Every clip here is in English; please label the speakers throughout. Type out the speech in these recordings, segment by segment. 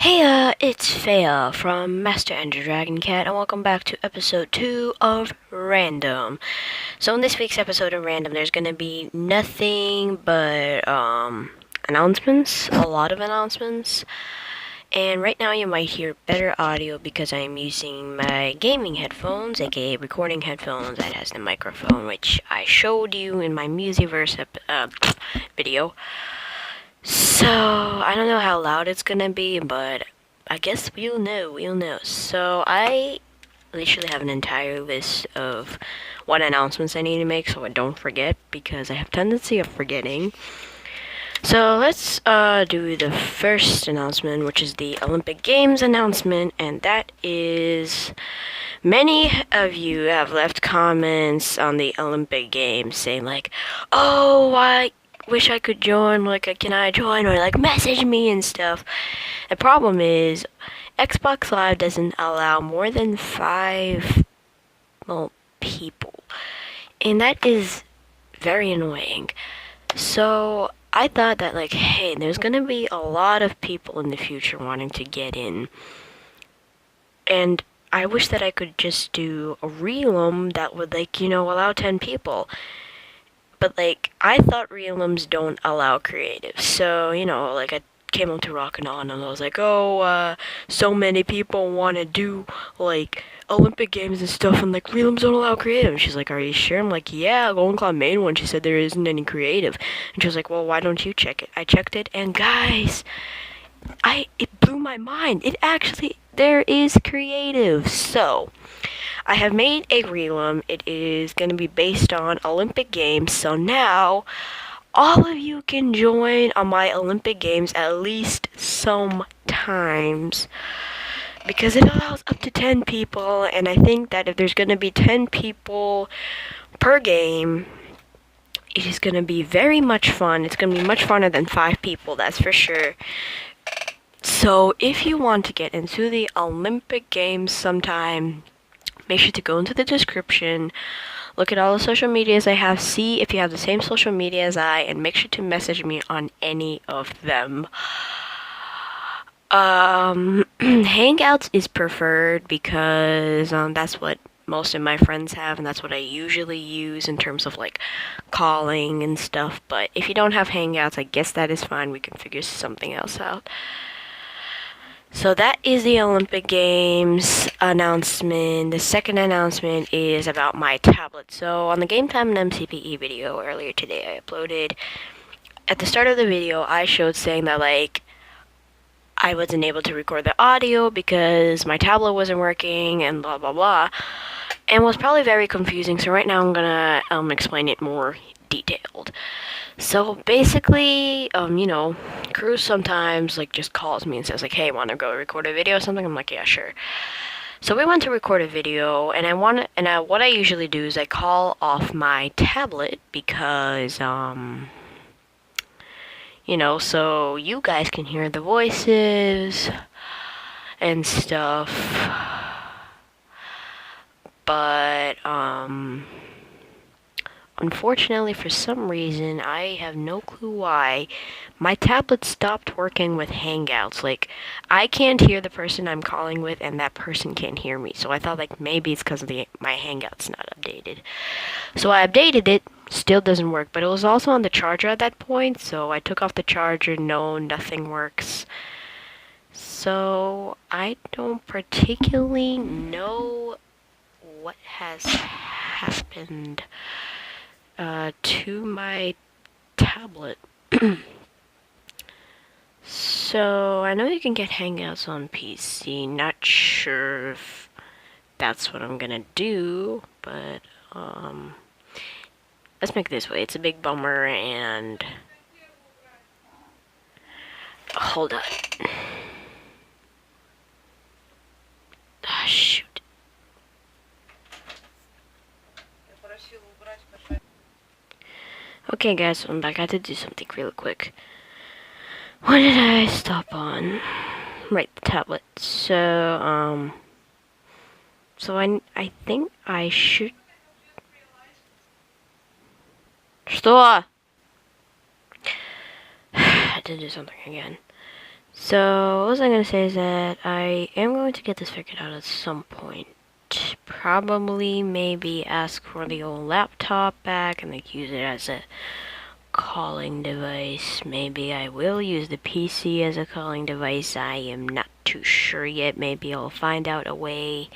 Speaker 1: Hey, it's Feyya from Master and the Dragon Cat, and welcome back to episode 2 of Random. So in this week's episode of Random, there's gonna be nothing but, announcements, a lot of announcements. And right now you might hear better audio because I'm using my gaming headphones, aka recording headphones that has the microphone, which I showed you in my Musicverse video. So, I don't know how loud it's gonna be, but I guess we'll know. So, I literally have an entire list of what announcements I need to make so I don't forget, because I have tendency of forgetting. So, let's do the first announcement, which is the Olympic Games announcement, and that is... Many of you have left comments on the Olympic Games saying like, oh, I wish I could join, like, can I join, or like message me and stuff. The problem is Xbox Live doesn't allow more than 5 people, and that is very annoying. So I thought that, like, hey, there's gonna be a lot of people in the future wanting to get in, and I wish that I could just do a realm that would, like, allow 10 people. But, like, I thought realms don't allow creative. So, like, I came up to Rockin' On and I was like, oh, so many people want to do, like, Olympic Games and stuff, and, like, realms don't allow creative. And she's like, are you sure? I'm like, yeah, Golden Claw made one. She said there isn't any creative. And she was like, well, why don't you check it? I checked it, and guys, it blew my mind. It actually, there is creative. So, I have made a realm. It is going to be based on Olympic Games. So now, all of you can join on my Olympic Games at least sometimes, because it allows up to 10 people, and I think that if there's going to be 10 people per game, it is going to be very much fun. It's going to be much funner than 5 people, that's for sure. So if you want to get into the Olympic Games sometime, make sure to go into the description, look at all the social medias I have, see if you have the same social media as I, and make sure to message me on any of them. Hangouts is preferred because that's what most of my friends have, and that's what I usually use in terms of, like, calling and stuff. But if you don't have Hangouts, I guess that is fine. We can figure something else out. So that is the Olympic Games announcement. The second announcement is about my tablet. So on the Game Time and MCPE video earlier today I uploaded, at the start of the video I showed saying that, like, I wasn't able to record the audio because my tablet wasn't working and blah blah blah, and was probably very confusing. So right now I'm gonna explain it more detailed. So basically, Cruz sometimes, like, just calls me and says, like, hey, want to go record a video or something? I'm like, yeah, sure. So we went to record a video, and what I usually do is I call off my tablet because, so you guys can hear the voices and stuff. But, unfortunately, for some reason, I have no clue why, my tablet stopped working with Hangouts. Like, I can't hear the person I'm calling with, and that person can't hear me. So I thought, like, maybe it's because of my Hangouts not updated. So I updated it, still doesn't work, but it was also on the charger at that point, so I took off the charger, nothing works. So I don't particularly know what has happened to my tablet. So I know you can get Hangouts on PC. Not sure if that's what I'm gonna do, but let's make it this way. It's a big bummer, and hold on. Ah, shoot. Okay guys, so I'm back. I had to do something real quick. What did I stop on? Right, the tablet. So, I think I should Store! I did do something again. So, what was I gonna say is that I am going to get this figured out at some point. Probably, maybe ask for the old laptop back and like use it as a calling device. Maybe I will use the PC as a calling device. I am not too sure yet. Maybe I'll find out a way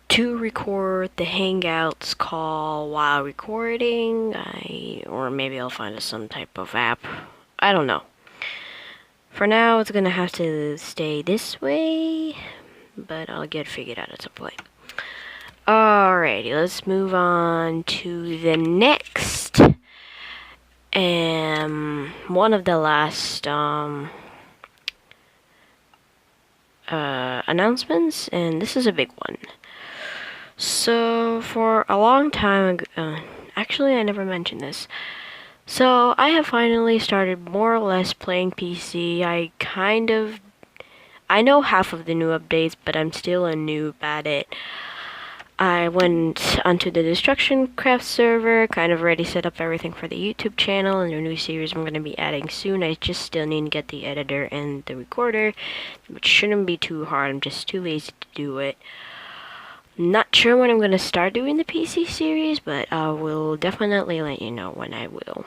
Speaker 1: to record the Hangouts call while recording. Or maybe I'll find some type of app. I don't know. For now, it's gonna have to stay this way, but I'll get figured out at some point. Alrighty, let's move on to the next, one of the last, announcements, and this is a big one. So, for a long time ago, actually, I never mentioned this. So, I have finally started more or less playing PC. I know half of the new updates, but I'm still a noob at it. I went onto the Destruction Craft server, kind of already set up everything for the YouTube channel and the new series I'm going to be adding soon. I just still need to get the editor and the recorder, which shouldn't be too hard. I'm just too lazy to do it. Not sure when I'm going to start doing the PC series, but I will definitely let you know when I will.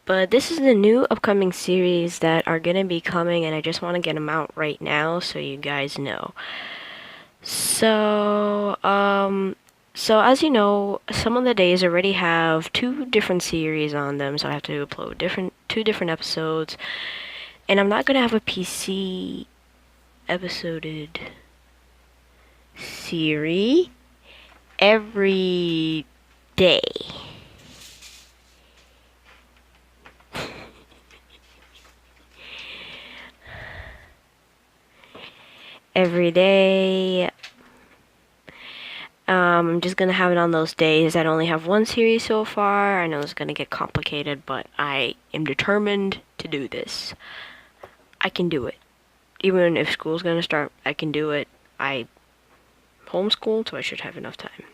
Speaker 1: But this is the new upcoming series that are going to be coming, and I just want to get them out right now so you guys know. So as you know, some of the days already have 2 different series on them, so I have to upload 2 different episodes. And I'm not going to have a PC episoded series every day. Every day. I'm just gonna have it on those days. I only have 1 series so far. I know it's gonna get complicated, but I am determined to do this. I can do it. Even if school's gonna start, I can do it. I homeschooled, so I should have enough time.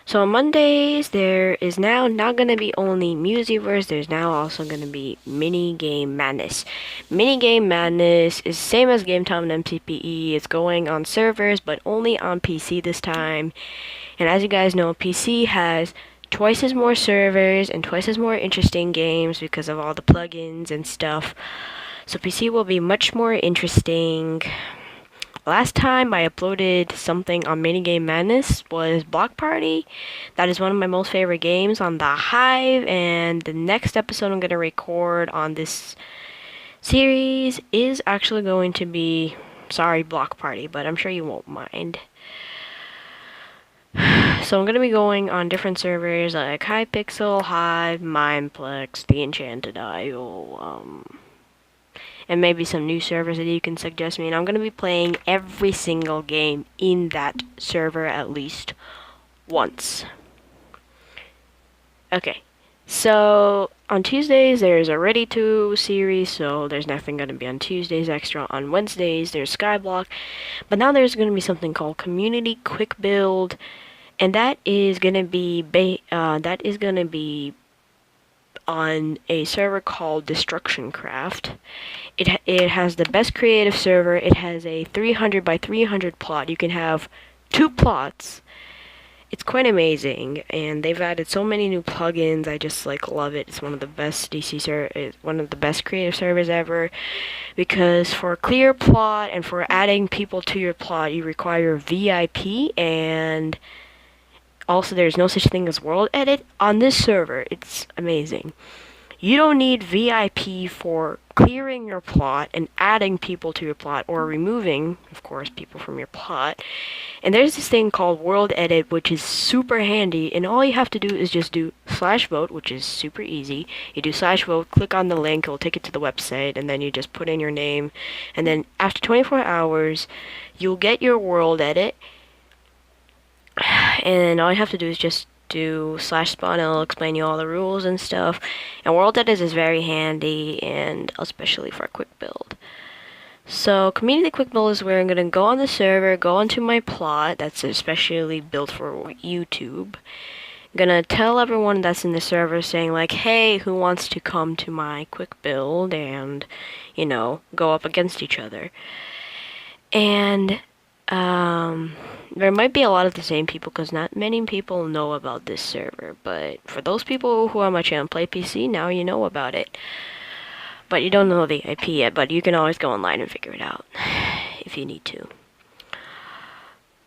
Speaker 1: So on Mondays, there is now not going to be only Musicverse, there's now also going to be Mini Game Madness. Mini Game Madness is same as Game Time and MCPE. It's going on servers, but only on PC this time. And as you guys know, PC has twice as more servers and twice as more interesting games because of all the plugins and stuff. So PC will be much more interesting. Last time I uploaded something on Minigame Madness was Block Party. That is one of my most favorite games on the Hive, and the next episode I'm going to record on this series is actually going to be, sorry, Block Party, but I'm sure you won't mind. So I'm going to be going on different servers like Hypixel, Hive, Mindplex, The Enchanted Isle, and maybe some new servers that you can suggest me. And I'm going to be playing every single game in that server at least once. Okay, so on Tuesdays there's a Ready To series, so there's nothing going to be on Tuesdays extra. On Wednesdays there's Skyblock, but now there's going to be something called Community Quick Build, and that is going to be on a server called Destruction Craft. It has the best creative server. It has a 300 by 300 plot. You can have 2 plots. It's quite amazing, and they've added so many new plugins. I just love it. It's one of the best one of the best creative servers ever, because for a clear plot and for adding people to your plot, you require VIP, and also there's no such thing as world edit on this server. It's amazing. You don't need VIP for clearing your plot and adding people to your plot, or removing, of course, people from your plot. And there's this thing called World Edit, which is super handy, and all you have to do is just do /vote, which is super easy. You do /vote, click on the link, it'll take it to the website, and then you just put in your name, and then after 24 hours, you'll get your World Edit, and all you have to do is just do /spawn, and it'll explain you all the rules and stuff. And World Edit is very handy, and especially for a quick build. So Community Quick Build is where I'm going to go on the server, go onto my plot that's especially built for YouTube, gonna tell everyone that's in the server saying like, hey, who wants to come to my quick build and, go up against each other. And there might be a lot of the same people because not many people know about this server. But for those people who on my channel play PC, now you know about it. But you don't know the IP yet, but you can always go online and figure it out if you need to.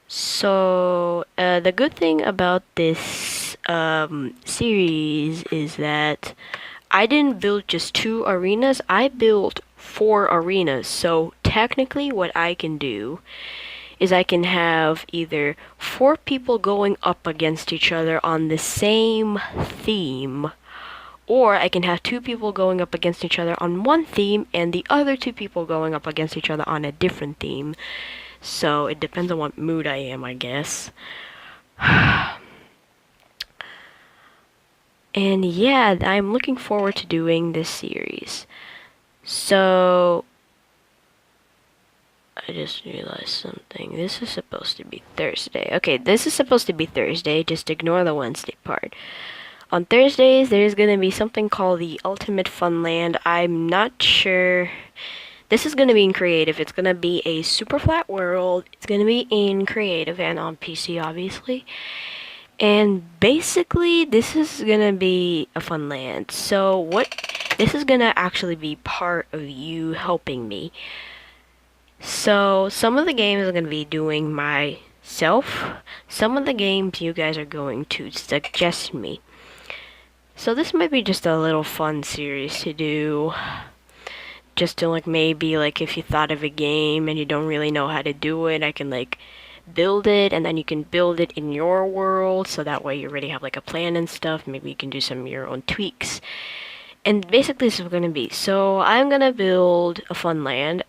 Speaker 1: So, the good thing about this series is that I didn't build just 2 arenas, I built 4 arenas. So, technically, what I can do is I can have either 4 people going up against each other on the same theme, or I can have 2 people going up against each other on one theme and the other 2 people going up against each other on a different theme. So it depends on what mood I am, I guess. And yeah, I'm looking forward to doing this series. So I just realized something. This is supposed to be Thursday. Okay, this is supposed to be Thursday. Just ignore the Wednesday part. On Thursdays, there's gonna be something called the Ultimate Funland. I'm not sure. This is going to be in creative. It's going to be a super flat world. It's going to be in creative and on PC, obviously. And basically, this is going to be a fun land. So this is going to actually be part of you helping me. So some of the games I'm going to be doing myself. Some of the games you guys are going to suggest me. So this might be just a little fun series to do. Just to maybe if you thought of a game and you don't really know how to do it, I can build it, and then you can build it in your world, so that way you already have a plan and stuff. Maybe you can do some of your own tweaks. And basically this is what it's gonna be. So I'm gonna build a fun land.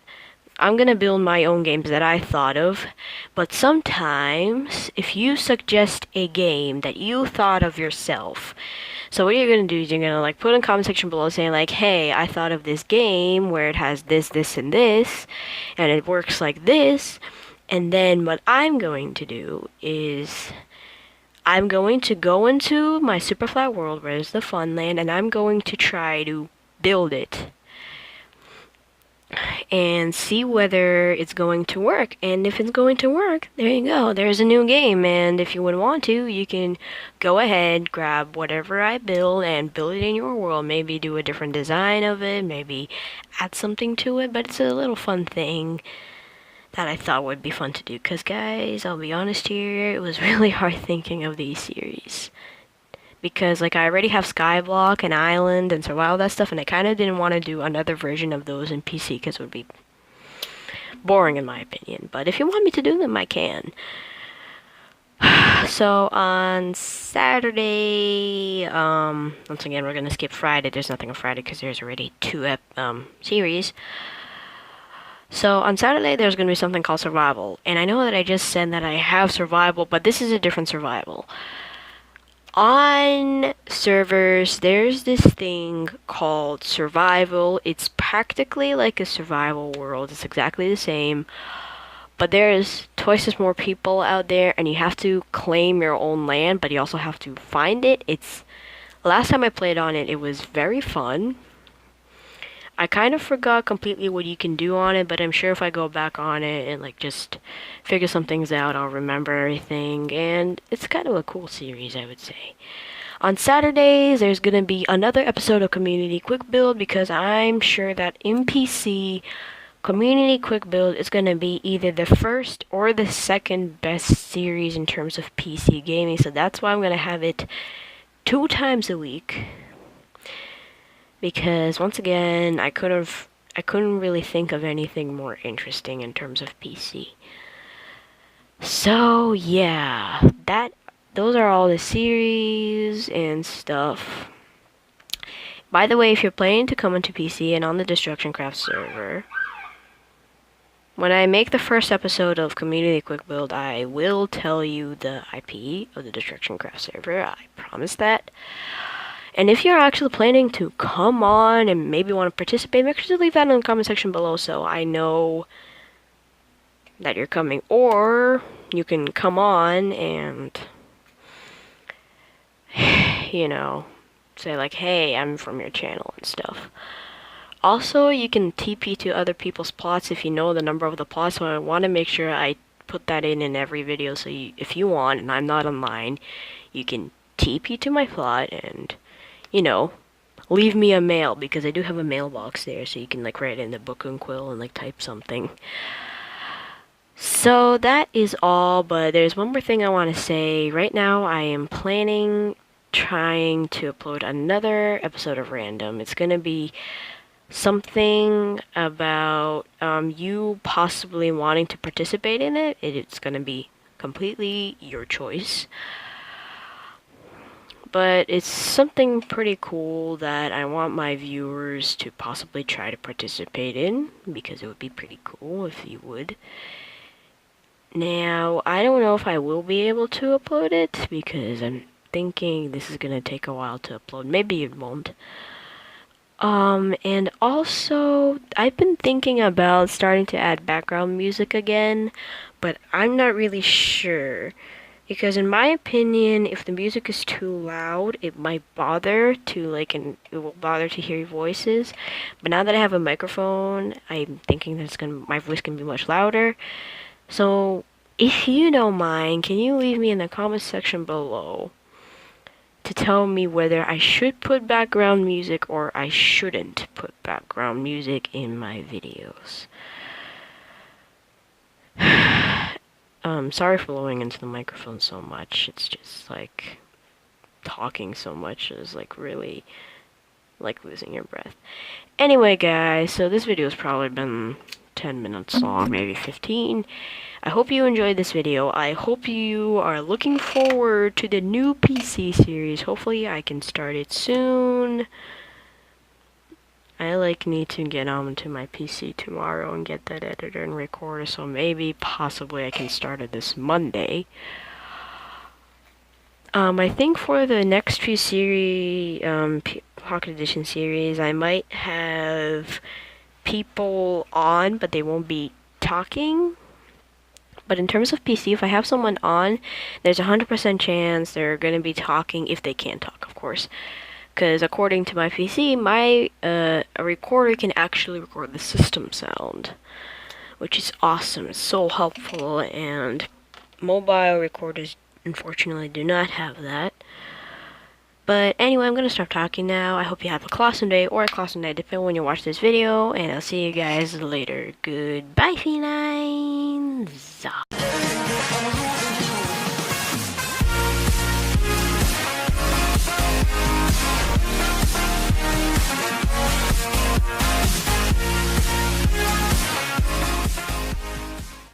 Speaker 1: I'm gonna build my own games that I thought of, but sometimes if you suggest a game that you thought of yourself, so what you're going to do is you're going to put in the comment section below saying hey, I thought of this game where it has this, this, and this, and it works like this. And then what I'm going to do is I'm going to go into my super flat world where there's the fun land, and I'm going to try to build it and see whether it's going to work. And if it's going to work, there you go, there's a new game. And if you would want to, you can go ahead, grab whatever I build and build it in your world. Maybe do a different design of it, maybe add something to it, but it's a little fun thing that I thought would be fun to do. Because guys, I'll be honest here, it was really hard thinking of these series. Because I already have Skyblock and Island and Survival, that stuff, and I kind of didn't want to do another version of those in PC because it would be boring in my opinion. But if you want me to do them, I can. So on Saturday, once again we're gonna skip Friday. There's nothing on Friday because there's already 2 series. So on Saturday there's gonna be something called Survival, and I know that I just said that I have Survival, but this is a different Survival. On servers, there's this thing called Survival. It's practically like a survival world. It's exactly the same, but there's twice as more people out there, and you have to claim your own land, but you also have to find it. Last time I played on it, it was very fun. I kind of forgot completely what you can do on it, but I'm sure if I go back on it and just figure some things out, I'll remember everything. And it's kind of a cool series, I would say. On Saturdays, there's gonna be another episode of Community Quick Build, because I'm sure that in PC, Community Quick Build is gonna be either the first or the second best series in terms of PC gaming. So that's why I'm gonna have it 2 times a week. Because once again, I couldn't really think of anything more interesting in terms of PC. So yeah, those are all the series and stuff. By the way, if you're planning to come into PC and on the Destruction Craft server, when I make the first episode of Community Quick Build, I will tell you the IP of the Destruction Craft server. I promise that. And if you're actually planning to come on and maybe want to participate, make sure to leave that in the comment section below so I know that you're coming. Or you can come on and you know, say like, hey, I'm from your channel and stuff. Also, you can TP to other people's plots if you know the number of the plots, so I want to make sure I put that in every video, so if you want, and I'm not online, you can TP to my plot and, you know, leave me a mail, because I do have a mailbox there, so you can like write in the book and quill and like type something. So that is all, but there's one more thing I want to say. Right now I am trying to upload another episode of Random. It's gonna be something about you possibly wanting to participate in it. It's gonna be completely your choice. But it's something pretty cool that I want my viewers to possibly try to participate in, because it would be pretty cool if you would. Now, I don't know if I will be able to upload it, because I'm thinking this is gonna take a while to upload. Maybe it won't. And also, I've been thinking about starting to add background music again, but I'm not really sure. Because in my opinion, if the music is too loud, it might bother to, like, and it will bother to hear your voices. But now that I have a microphone, I'm thinking that my voice can be much louder. So, if you don't mind, can you leave me in the comments section below to tell me whether I should put background music or I shouldn't put background music in my videos. Sorry for blowing into the microphone so much. It's just like talking so much is like really like losing your breath. Anyway, guys, so this video has probably been 10 minutes long, maybe 15. I hope you enjoyed this video. I hope you are looking forward to the new PC series. Hopefully I can start it soon. I need to get onto my PC tomorrow and get that editor and recorder, so maybe possibly I can start it this Monday. I think for the next few series, Pocket Edition series, I might have people on, but they won't be talking. But in terms of PC, if I have someone on, there's a 100% chance they're going to be talking, if they can talk, of course. Because according to my PC, my a recorder can actually record the system sound, which is awesome. It's so helpful, and mobile recorders unfortunately do not have that. But anyway, I'm gonna stop talking now. I hope you have a awesome day or a awesome night, depending on when you watch this video, and I'll see you guys later. Goodbye, felines.